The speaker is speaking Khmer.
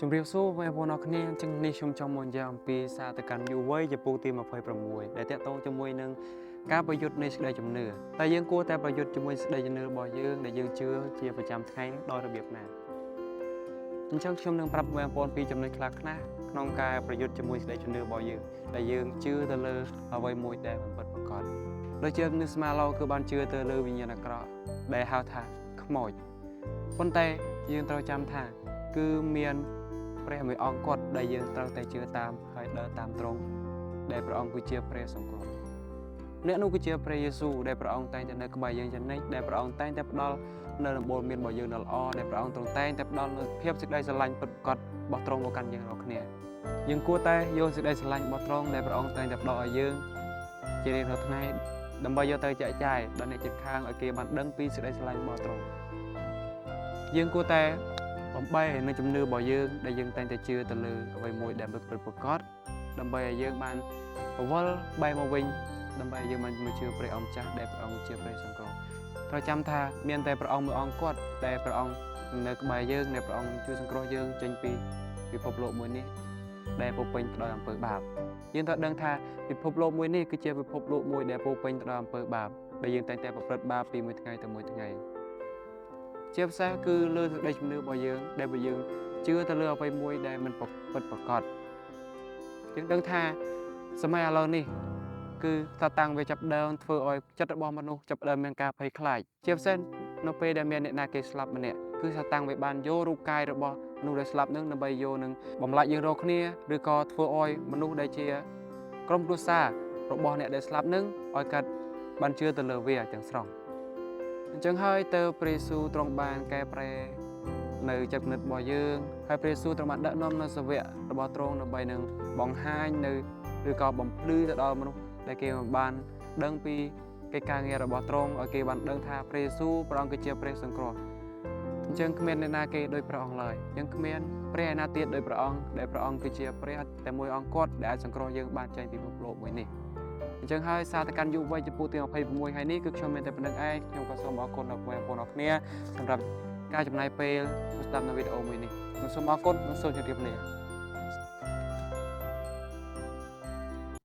ជំរាបសួរបងប្អូនអរគ្នាចឹងនេះខ្ញុំចង់មកនិយាយអំពីសារទៅកាន់យុវវ័យចំពោះទី26ដែលតាក់ទងជាមួយនឹងការប្រយុទ្ធនៃសេចក្តីជំនឿតែយើងគួរតែប្រយុទ្ធជាមួយសេចក្តីជំនឿរបស់យើងដែលយើងជឿជាប្រចាំថ្ងៃដោយរបៀបណាអញ្ចឹងខ្ញុំនឹងប្រាប់បងប្អូនពីចំណុចខ្លះៗក្នុងការប្រយុទ្ធជាមួយសេចក្តីជំនឿរបស់យើងដែលយើងជឿទៅលើអ្វីមួយដែលមិនពិតប្រាកដដូចជានៅស្មាឡូគឺបានជឿទៅលើវិញ្ញាណអាក្រក់ដែលហៅថាខ្មោចប៉ុន្តែយើងត្រូវចាំថាគឺមានព្រះមួយអង្គគាត់ដែលយើងត្រូវតែជឿតាមហើយដើរតាមត្រង់ដែលព្រះអង្គគឺជាព្រះសង្គ្រោះអ្នកនោះគឺជាព្រះយេស៊ូវដែលព្រះអង្គតែងតែនៅក្បែរយើងយ៉ាងនេះដែលព្រះអង្គតែងតែផ្ដល់នៅដំបូលមានរបស់យើងដ៏ល្អដែលព្រះអង្គទ្រង់តែងតែផ្ដល់នូវភាពសេចក្តីស្រឡាញ់ពិតប្រាកដរបស់ទ្រង់មកកាន់យើងរាល់គ្នាយើងគួរតែយកសេចក្តីស្រឡាញ់របស់ទ្រង់ដែលព្រះអង្គតែងតែផ្ដល់ឲ្យយើងជារៀងរាល់ថ្ងៃដើម្បីយកទៅចែកចាយដល់អ្នកជិតខាងឲ្យគេបានដឹងពីសេចក្តីស្រឡាញ់របស់ទ្រង់យើងគួរតែបំបីនៅជំនឿរបស់យើងដែលយើងតែងតែជឿទៅលើអ្វីមួយដែលពិតប្រាកដដើម្បីឲ្យយើងបានវល់បែរមកវិញដើម្បីឲ្យយើងបានមកជឿព្រះអង្គចាស់ដែលព្រះអង្គជាព្រះសង្គ្រោះត្រូវចាំថាមានតែព្រះអង្គមួយអង្គគាត់ដែលព្រះអង្គនៅក្បែរយើងដែលព្រះអង្គជួយសង្គ្រោះយើងចេញពីពិភពលោកមួយនេះដែលពោរពេញទៅដោយអំពើបាបយើងត្រូវដឹងថាពិភពលោកមួយនេះគឺជាពិភពលោកមួយដែលពោរពេញទៅដោយអំពើបាបដែលយើងតែងតែប្រព្រឹត្តបាបពីមួយថ្ងៃទៅមួយថ្ងៃជាពិសេសគឺលើសេចក្តីជំនឿរបស់យើងដែលយើងជឿទៅលើអ្វីមួយដែលមិនពិតប្រាកដយើងដឹងថាសម័យឥឡូវនេះគឺតាតាំងវាចាប់ដើមធ្វើឲ្យចិត្តរបស់មនុស្សចាប់ដើមមានការភ័យខ្លាចជាពិសេសនៅពេលដែលមានអ្នកណាគេស្លាប់ម្នាក់គឺតាតាំងវាបានយករូបកាយរបស់មនុស្សដែលស្លាប់នឹងដើម្បីយកនឹងបំលាច់យើងរាល់គ្នាឬក៏ធ្វើឲ្យមនុស្សដែលជាក្រុមគ្រួសាររបស់អ្នកដែលស្លាប់នឹងឲ្យកាត់បានជឿទៅលើវាទាំងស្រុងអញ្ចឹងហើយទៅព្រះយេស៊ូវទ្រង់បានកែប្រែនៅចិត្តគំនិតរបស់យើងហើយព្រះយេស៊ូវទ្រង់បានដឹកនាំនៅសាវករបស់ទ្រង់ដើម្បីនឹងបង្ហាញនៅឬក៏បំភ្លឺទៅដល់មនុស្សដែលគេមិនបានដឹងពីកិច្ចការងាររបស់ទ្រង់ឲ្យគេបានដឹងថាព្រះយេស៊ូវព្រះអង្គគឺជាព្រះសង្គ្រោះអញ្ចឹងគ្មានអ្នកណាគេដូចព្រះអង្គឡើយអញ្ចឹងគ្មានព្រះឯណាទៀតដូចព្រះអង្គដែលព្រះអង្គគឺជាព្រះតែមួយអង្គគាត់ដែលអាចសង្គ្រោះយើងបានចេញពីពិភពលោកមួយនេះអញ្ចឹងហើយសារទៅកាន់យុវវ័យចំពោះទី26ហើយនេះគឺខ្ញុំមានតែប៉ុណ្្នឹងឯងខ្ញុំក៏សូមអរគុណដល់បងប្អូនអរគ្នាសម្រាប់ការចំណាយពេលស្ដាប់នៅវីដេអូមួយនេះសូមអរគុណសូមជម្រាបលា